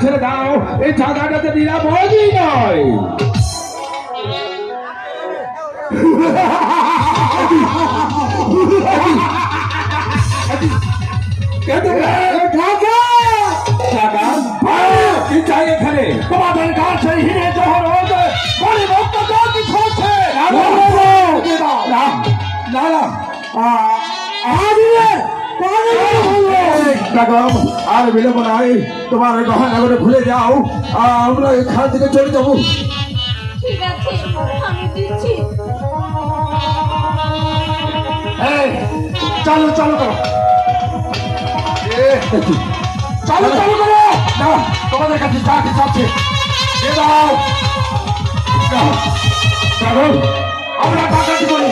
ছেড়ে দাও, এই জায়গাটাতে নিরাপদই নয়। কি চাই এখানে? তোমাদের কাছে হিরে জহরত পরিবর্ত কিছু হচ্ছে আর বিলম্ব নাই, তোমার গহনা করে ভুলে যাও, আমরা এখান থেকে চলে যাবো। ঠিক আছে, আমি দিচ্ছি। চলো চলো করো, চলো চলো করো না, তোমাদের কাছে যা কিছু আছে দাও। আমরা ডাকাতি করি,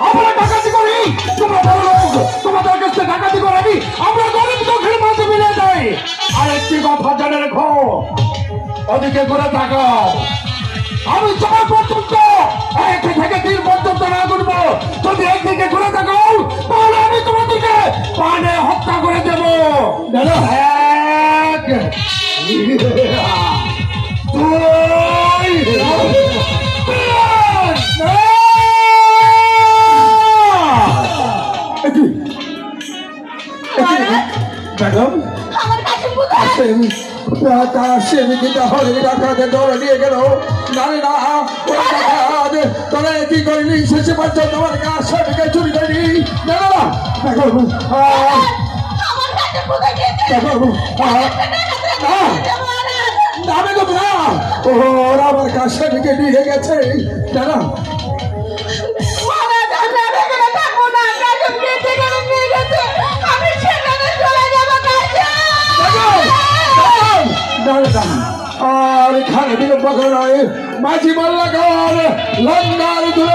আমরা ডাকাতি করি, তোমরা বড় লোক, তোমাদের কাছে ডাকাতি করি, আমরা গরিব চোখের মাঝে মিলে যাই। আর একটি কথা জেনে রেখো, ওদিকে ঘুরে তাকাও, আমি তোমার পর্যন্ত 1 থেকে 3 পর্যন্ত না করবো। যদি একদিকে ঘুরে থাকো তাহলে আমি তোমাদেরকে পানে হত্যা করে দেব। 1 2 ম্যাডাম আমার কাছে কোথায়? নিয়ে গেল না তোরা কি করিনি শেষে পর্যন্ত আমার কাছে চুরি করিনি। আমার কাছে কোথায় গেছে? ওরা আমার কাছে নিয়ে গেছে দাদা। আর এখানে বিলম্ব করে মাঝি মাল্লাকার লঙ্গার দূরে